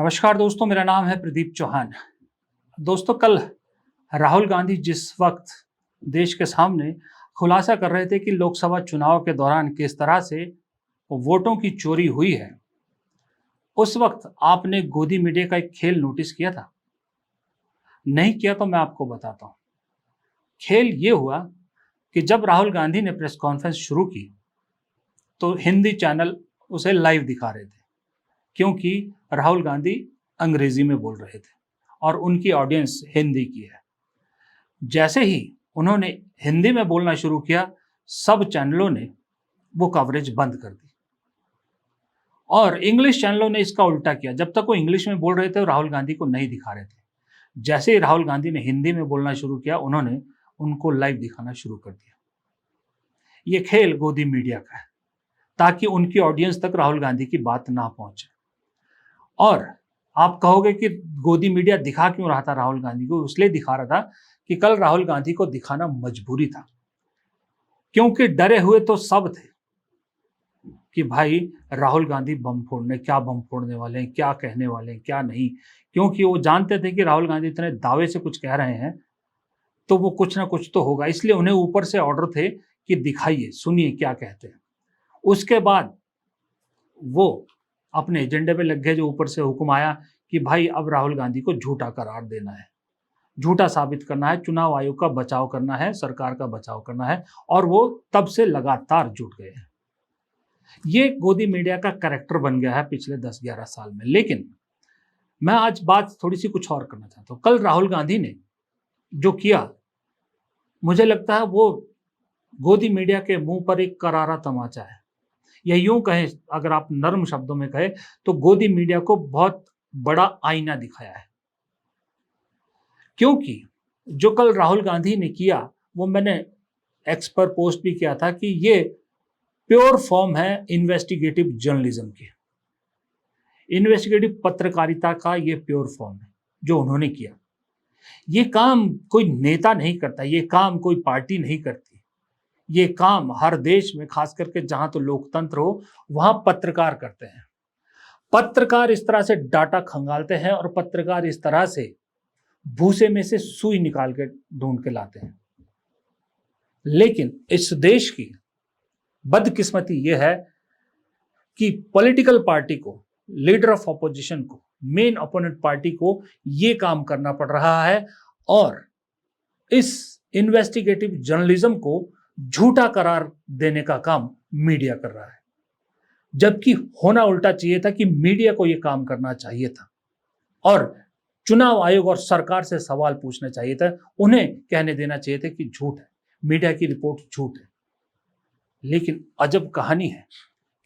नमस्कार दोस्तों, मेरा नाम है प्रदीप चौहान। दोस्तों, कल राहुल गांधी जिस वक्त देश के सामने खुलासा कर रहे थे कि लोकसभा चुनाव के दौरान किस तरह से वोटों की चोरी हुई है, उस वक्त आपने गोदी मीडिया का एक खेल नोटिस किया था? नहीं किया तो मैं आपको बताता हूं। खेल ये हुआ कि जब राहुल गांधी ने प्रेस कॉन्फ्रेंस शुरू की तो हिंदी चैनल उसे लाइव दिखा रहे थे, क्योंकि राहुल गांधी अंग्रेजी में बोल रहे थे और उनकी ऑडियंस हिंदी की है। जैसे ही उन्होंने हिंदी में बोलना शुरू किया, सब चैनलों ने वो कवरेज बंद कर दी और इंग्लिश चैनलों ने इसका उल्टा किया। जब तक वो इंग्लिश में बोल रहे थे, राहुल गांधी को नहीं दिखा रहे थे। जैसे ही राहुल गांधी ने हिंदी में बोलना शुरू किया, उन्होंने उनको लाइव दिखाना शुरू कर दिया। ये खेल गोदी मीडिया का है, ताकि उनकी ऑडियंस तक राहुल गांधी की बात ना पहुंचे। और आप कहोगे कि गोदी मीडिया दिखा क्यों रहा था राहुल गांधी को? इसलिए दिखा रहा था कि कल राहुल गांधी को दिखाना मजबूरी था, क्योंकि डरे हुए तो सब थे कि भाई राहुल गांधी क्या बम फोड़ने वाले हैं, क्या कहने वाले हैं, क्या नहीं। क्योंकि वो जानते थे कि राहुल गांधी इतने दावे से कुछ कह रहे हैं तो वो कुछ ना कुछ तो होगा, इसलिए उन्हें ऊपर से ऑर्डर थे कि दिखाइए, सुनिए क्या कहते हैं। उसके बाद वो अपने एजेंडे पे लग गए, जो ऊपर से हुक्म आया कि भाई अब राहुल गांधी को झूठा करार देना है, झूठा साबित करना है, चुनाव आयोग का बचाव करना है, सरकार का बचाव करना है। और वो तब से लगातार जुट गए हैं। ये गोदी मीडिया का कैरेक्टर बन गया है पिछले 10-11 साल में। लेकिन मैं आज बात थोड़ी सी कुछ और करना चाहता हूं। कल राहुल गांधी ने जो किया, मुझे लगता है वो गोदी मीडिया के मुंह पर एक करारा तमाचा है, या यूं कहें, अगर आप नर्म शब्दों में कहें तो गोदी मीडिया को बहुत बड़ा आईना दिखाया है। क्योंकि जो कल राहुल गांधी ने किया, वो मैंने एक्स पर पोस्ट भी किया था कि ये प्योर फॉर्म है इन्वेस्टिगेटिव जर्नलिज्म की, इन्वेस्टिगेटिव पत्रकारिता का ये प्योर फॉर्म है जो उन्होंने किया। ये काम कोई नेता नहीं करता, ये काम कोई पार्टी नहीं करती, ये काम हर देश में, खास करके जहां तो लोकतंत्र हो वहां पत्रकार करते हैं। पत्रकार इस तरह से डाटा खंगालते हैं और पत्रकार इस तरह से भूसे में से सुई निकाल के ढूंढ के लाते हैं। लेकिन इस देश की बदकिस्मती यह है कि पॉलिटिकल पार्टी को, लीडर ऑफ ऑपोजिशन को, मेन ओपोनेंट पार्टी को यह काम करना पड़ रहा है और इस इन्वेस्टिगेटिव जर्नलिज्म को झूठा करार देने का काम मीडिया कर रहा है। जबकि होना उल्टा चाहिए था कि मीडिया को यह काम करना चाहिए था और चुनाव आयोग और सरकार से सवाल पूछना चाहिए था, उन्हें कहने देना चाहिए था कि झूठ है, मीडिया की रिपोर्ट झूठ है। लेकिन अजब कहानी है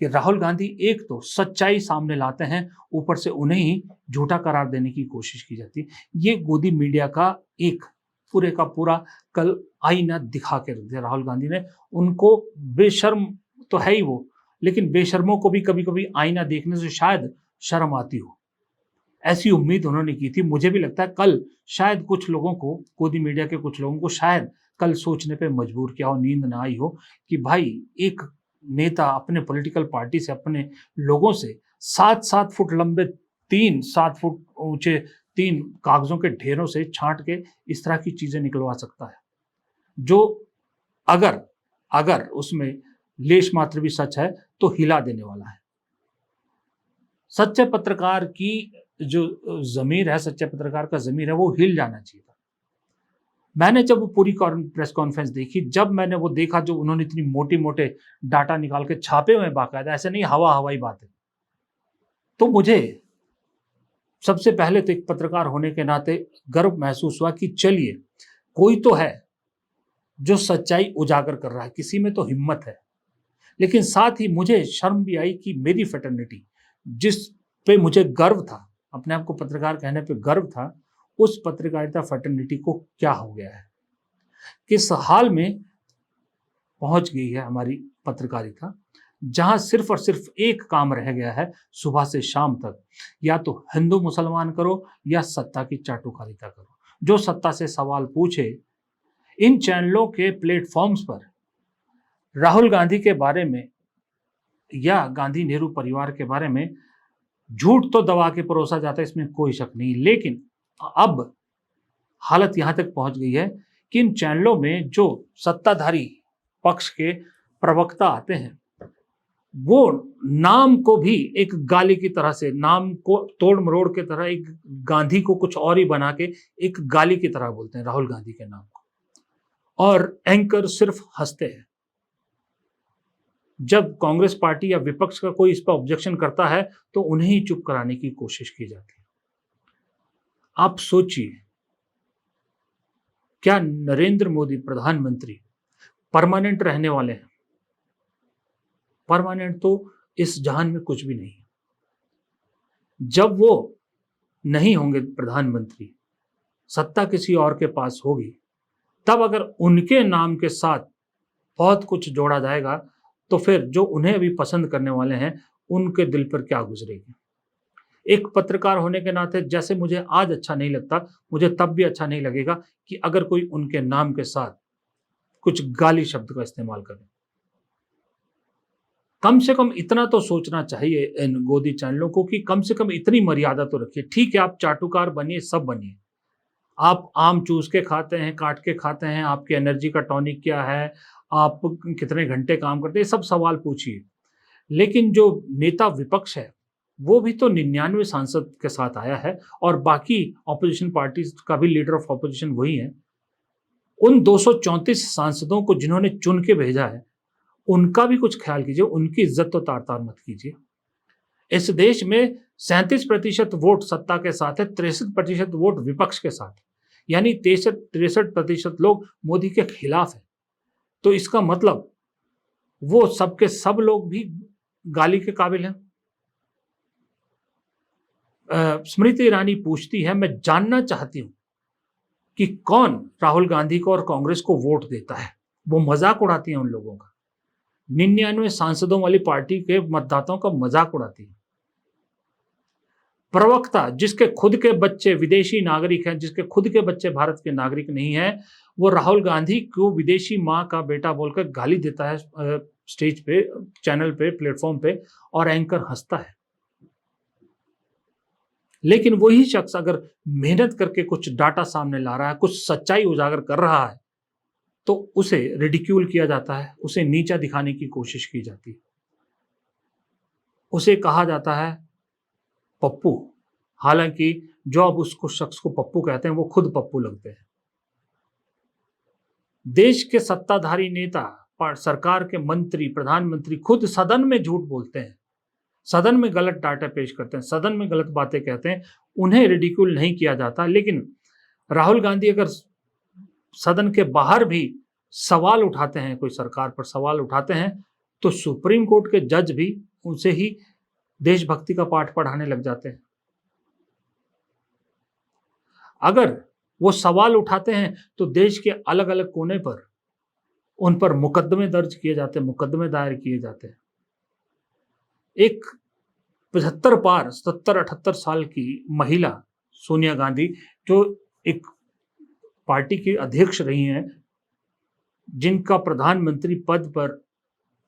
कि राहुल गांधी एक तो सच्चाई सामने लाते हैं, ऊपर से उन्हें ही झूठा करार देने की कोशिश की जाती है। ये गोदी मीडिया का एक पूरे का पूरा कल आईना दिखा के रख दिया राहुल गांधी ने। उनको बेशर्म तो है ही वो, लेकिन बेशर्मों को भी कभी कभी आईना देखने से शायद शर्म आती हो, ऐसी उम्मीद उन्होंने की थी। मुझे भी लगता है कल शायद कुछ लोगों को, गोदी मीडिया के कुछ लोगों को शायद कल सोचने पे मजबूर किया हो, नींद ना आई हो कि भाई एक नेता अपने पॉलिटिकल पार्टी से, अपने लोगों से 7-7 फुट लंबे, 7 फुट ऊंचे 3 कागजों के ढेरों से छांट के इस तरह की चीजें निकलवा सकता है, जो अगर अगर उसमें लेश मात्र भी सच है तो हिला देने वाला है। सच्चे पत्रकार की जो जमीर है, सच्चे पत्रकार का जमीर है, वो हिल जाना चाहिए था। मैंने जब वो पूरी प्रेस कॉन्फ्रेंस देखी, जब मैंने वो देखा जो उन्होंने इतनी मोटे मोटे डाटा निकाल के छापे हुए बाकायदा, ऐसे नहीं हवा हवाई बातें, तो मुझे सबसे पहले तो एक पत्रकार होने के नाते गर्व महसूस हुआ कि चलिए कोई तो है जो सच्चाई उजागर कर रहा है, किसी में तो हिम्मत है। लेकिन साथ ही मुझे शर्म भी आई कि मेरी फ्रेटर्निटी, जिस पे मुझे गर्व था, अपने आप को पत्रकार कहने पे गर्व था, उस पत्रकारिता फ्रेटर्निटी को क्या हो गया है, किस हाल में पहुंच गई है हमारी पत्रकारिता, जहां सिर्फ और सिर्फ एक काम रह गया है सुबह से शाम तक, या तो हिंदू मुसलमान करो या सत्ता की चाटुकारिता करो। जो सत्ता से सवाल पूछे, इन चैनलों के प्लेटफॉर्म्स पर राहुल गांधी के बारे में या गांधी नेहरू परिवार के बारे में झूठ तो दबा के परोसा जाता है, इसमें कोई शक नहीं। लेकिन अब हालत यहां तक पहुंच गई है कि इन चैनलों में जो सत्ताधारी पक्ष के प्रवक्ता आते हैं, वो नाम को भी एक गाली की तरह से, नाम को तोड़ मरोड़ के तरह, एक गांधी को कुछ और ही बना के एक गाली की तरह बोलते हैं राहुल गांधी के नाम को, और एंकर सिर्फ हंसते हैं। जब कांग्रेस पार्टी या विपक्ष का कोई इस पर ऑब्जेक्शन करता है तो उन्हें ही चुप कराने की कोशिश की जाती है। आप सोचिए, क्या नरेंद्र मोदी प्रधानमंत्री परमानेंट रहने वाले हैं? परमानेंट तो इस जहान में कुछ भी नहीं है। जब वो नहीं होंगे प्रधानमंत्री, सत्ता किसी और के पास होगी, तब अगर उनके नाम के साथ बहुत कुछ जोड़ा जाएगा तो फिर जो उन्हें अभी पसंद करने वाले हैं उनके दिल पर क्या गुजरेगी। एक पत्रकार होने के नाते जैसे मुझे आज अच्छा नहीं लगता, मुझे तब भी अच्छा नहीं लगेगा कि अगर कोई उनके नाम के साथ कुछ गाली शब्द का इस्तेमाल करे। कम से कम इतना तो सोचना चाहिए इन गोदी चैनलों को कि कम से कम इतनी मर्यादा तो रखिए। ठीक है, आप चाटुकार बनिए, सब बनिए, आप आम चूस के खाते हैं, काट के खाते हैं, आपकी एनर्जी का टॉनिक क्या है, आप कितने घंटे काम करते हैं, सब सवाल पूछिए। लेकिन जो नेता विपक्ष है वो भी तो 99 सांसद के साथ आया है, और बाकी ऑपोजिशन पार्टीज का भी लीडर ऑफ ऑपोजिशन वही है। उन 234 सांसदों को जिन्होंने चुन के भेजा है, उनका भी कुछ ख्याल कीजिए, उनकी इज्जत तो तार तार मत कीजिए। इस देश में 37% वोट सत्ता के साथ है, 63% वोट विपक्ष के साथ, यानी 63% लोग मोदी के खिलाफ है। तो इसका मतलब वो सबके सब लोग भी गाली के काबिल हैं। स्मृति ईरानी पूछती है, मैं जानना चाहती हूं कि कौन राहुल गांधी को और कांग्रेस को वोट देता है। वो मजाक उड़ाती है उन लोगों का, 99 सांसदों वाली पार्टी के मतदाताओं का मजाक उड़ाती है। प्रवक्ता जिसके खुद के बच्चे विदेशी नागरिक हैं, जिसके खुद के बच्चे भारत के नागरिक नहीं हैं, वो राहुल गांधी को विदेशी मां का बेटा बोलकर गाली देता है स्टेज पे, चैनल पे, प्लेटफॉर्म पे, और एंकर हंसता है। लेकिन वही शख्स अगर मेहनत करके कुछ डाटा सामने ला रहा है, कुछ सच्चाई उजागर कर रहा है, तो उसे रिडिक्यूल किया जाता है, उसे नीचा दिखाने की कोशिश की जाती है, उसे कहा जाता है पप्पू। हालांकि जो अब उसको शख्स को पप्पू कहते हैं वो खुद पप्पू लगते हैं। देश के सत्ताधारी नेता, सरकार के मंत्री, प्रधानमंत्री खुद सदन में झूठ बोलते हैं, सदन में गलत डाटा पेश करते हैं, सदन में गलत बातें कहते हैं, उन्हें रिडिक्यूल नहीं किया जाता। लेकिन राहुल गांधी अगर सदन के बाहर भी सवाल उठाते हैं, कोई सरकार पर सवाल उठाते हैं, तो सुप्रीम कोर्ट के जज भी उनसे ही देशभक्ति का पाठ पढ़ाने लग जाते हैं। अगर वो सवाल उठाते हैं तो देश के अलग अलग कोने पर उन पर मुकदमे दर्ज किए जाते हैं, मुकदमे दायर किए जाते हैं। एक 75 पार 70-78 साल की महिला सोनिया गांधी, जो एक पार्टी की अध्यक्ष रही हैं, जिनका प्रधानमंत्री पद पर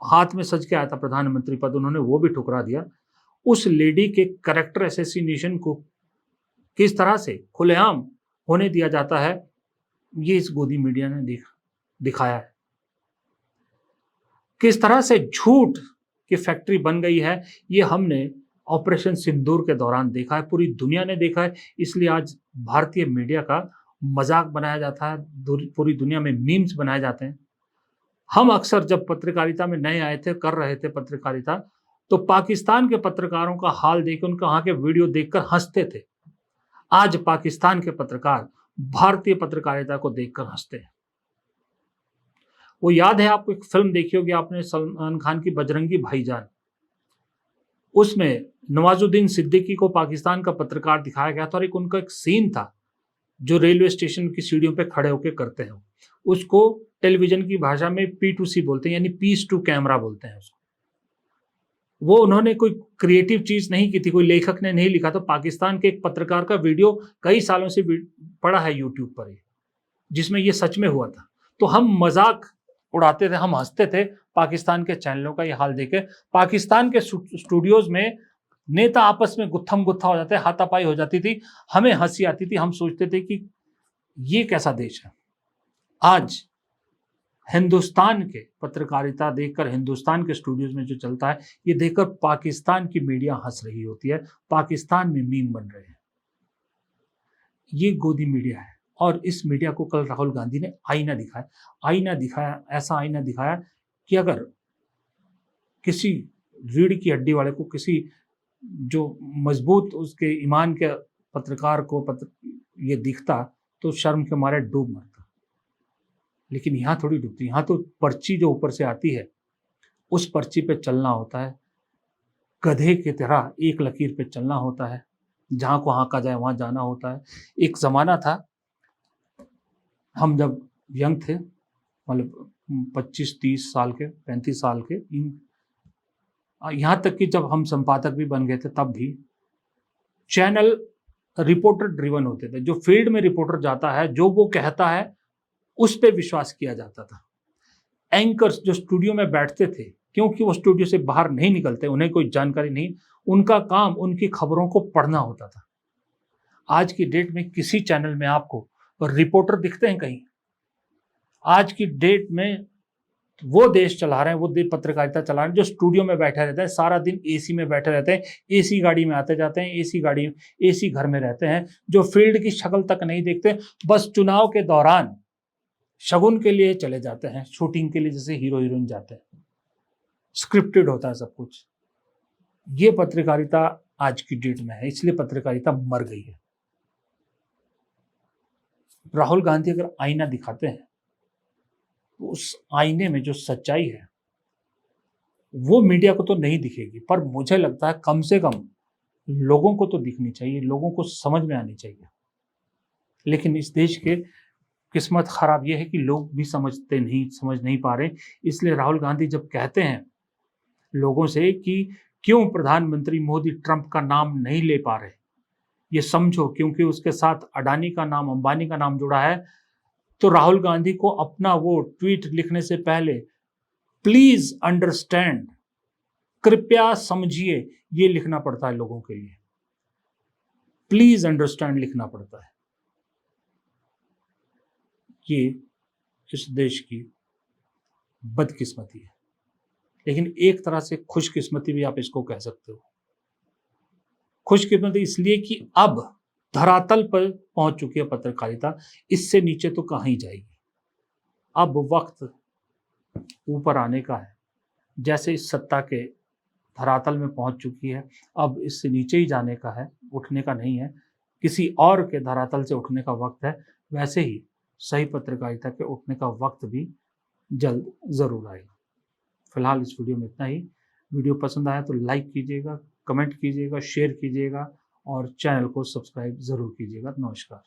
हाथ में सज के आया था प्रधानमंत्री पद, उन्होंने वो भी ठुकरा दिया। उस लेडी के कैरेक्टर असैसिनेशन को किस तरह से खुलेआम होने दिया जाता है, ये इस गोदी मीडिया ने दिखाया है। किस तरह से झूठ की फैक्ट्री बन गई है, ये हमने ऑपरेशन सिंदूर के दौरान देखा है, पूरी दुनिया ने देखा है। इसलिए आज भारतीय मीडिया का मजाक बनाया जाता है, पूरी दुनिया में मीम्स बनाए जाते हैं। हम अक्सर जब पत्रकारिता में नए आए थे, कर रहे थे पत्रकारिता, तो पाकिस्तान के पत्रकारों का हाल देख, उनका वहां के वीडियो देखकर हंसते थे। आज पाकिस्तान के पत्रकार भारतीय पत्रकारिता को देखकर हंसते हैं। वो याद है आपको, एक फिल्म देखी होगी आपने सलमान खान की, बजरंगी भाईजान। उसमें नवाजुद्दीन सिद्दीकी को पाकिस्तान का पत्रकार दिखाया गया था, और उनका एक सीन था जो रेलवे स्टेशन की सीढ़ियों पे खड़े होकर करते हैं। उसको टेलीविजन की भाषा में P2C बोलते हैं, यानी पीस टू कैमरा बोलते हैं उसको। वो उन्होंने कोई क्रिएटिव चीज नहीं की थी, कोई लेखक ने नहीं लिखा। तो पाकिस्तान के एक पत्रकार का वीडियो कई सालों से पड़ा है यूट्यूब पर, जिसमें ये सच में हुआ था। तो हम मजाक उड़ाते थे, हम हंसते थे पाकिस्तान के चैनलों का ये हाल देखे। पाकिस्तान के स्टूडियोज में नेता आपस में गुत्थम गुत्था हो जाते, हाथापाई हो जाती थी, हमें हंसी आती थी, हम सोचते थे कि ये कैसा देश है। आज हिंदुस्तान के पत्रकारिता देखकर, हिंदुस्तान के स्टूडियोज में जो चलता है, ये देखकर पाकिस्तान की मीडिया हंस रही होती है, पाकिस्तान में मीम बन रहे हैं। ये गोदी मीडिया है। और इस मीडिया को कल राहुल गांधी ने आईना दिखाया, ऐसा आईना दिखाया कि अगर किसी रीढ़ की हड्डी वाले को, किसी जो मजबूत उसके ईमान के पत्रकार को ये दिखता तो शर्म के मारे डूब मरता। लेकिन यहाँ थोड़ी डूबती, यहाँ तो पर्ची जो ऊपर से आती है उस पर्ची पे चलना होता है, गधे की तरह एक लकीर पे चलना होता है, जहाँ को हाँका जाए वहाँ जाना होता है। एक ज़माना था, हम जब यंग थे, मतलब 25-30 साल के, 35 साल के, यहाँ तक कि जब हम संपादक भी बन गए थे तब भी चैनल रिपोर्टर ड्रिवन होते थे। जो फील्ड में रिपोर्टर जाता है, जो वो कहता है, उस पर विश्वास किया जाता था। एंकर्स जो स्टूडियो में बैठते थे, क्योंकि वो स्टूडियो से बाहर नहीं निकलते, उन्हें कोई जानकारी नहीं, उनका काम उनकी खबरों को पढ़ना होता था। आज की डेट में किसी चैनल में आपको रिपोर्टर दिखते हैं कहीं? आज की डेट में वो देश चला रहे हैं, वो पत्रकारिता चला रहे हैं जो स्टूडियो में बैठे रहते हैं, सारा दिन एसी में बैठे रहते हैं, एसी गाड़ी में आते जाते हैं, एसी घर में रहते हैं, जो फील्ड की शक्ल तक नहीं देखते, बस चुनाव के दौरान शगुन के लिए चले जाते हैं, शूटिंग के लिए जैसे हीरो हीरोइन जाते हैं। स्क्रिप्टेड होता है सब कुछ। ये पत्रकारिता आज की डेट में है, इसलिए पत्रकारिता मर गई है। राहुल गांधी अगर आईना दिखाते हैं तो उस आईने में जो सच्चाई है वो मीडिया को तो नहीं दिखेगी, पर मुझे लगता है कम से कम लोगों को तो दिखनी चाहिए, लोगों को समझ में आनी चाहिए। लेकिन इस देश के किस्मत खराब ये है कि लोग भी समझ नहीं पा रहे। इसलिए राहुल गांधी जब कहते हैं लोगों से कि क्यों प्रधानमंत्री मोदी ट्रंप का नाम नहीं ले पा रहे, ये समझो क्योंकि उसके साथ अडानी का नाम, अंबानी का नाम जुड़ा है, तो राहुल गांधी को अपना वो ट्वीट लिखने से पहले प्लीज अंडरस्टैंड, कृपया समझिए, ये लिखना पड़ता है लोगों के लिए। प्लीज अंडरस्टैंड लिखना पड़ता है। ये इस देश की बदकिस्मती है, लेकिन एक तरह से खुशकिस्मती भी आप इसको कह सकते हो। खुशकिस्मती इसलिए कि अब धरातल पर पहुंच चुकी है पत्रकारिता, इससे नीचे तो कहाँ ही जाएगी। अब वक्त ऊपर आने का है, जैसे इस सत्ता के धरातल में पहुंच चुकी है, अब इससे नीचे ही जाने का है, उठने का नहीं है, किसी और के धरातल से उठने का वक्त है। वैसे ही सही पत्रकारिता के उठने का वक्त भी जल्द जरूर आएगा। फिलहाल इस वीडियो में इतना ही। वीडियो पसंद आया तो लाइक कीजिएगा, कमेंट कीजिएगा, शेयर कीजिएगा और चैनल को सब्सक्राइब जरूर कीजिएगा। नमस्कार।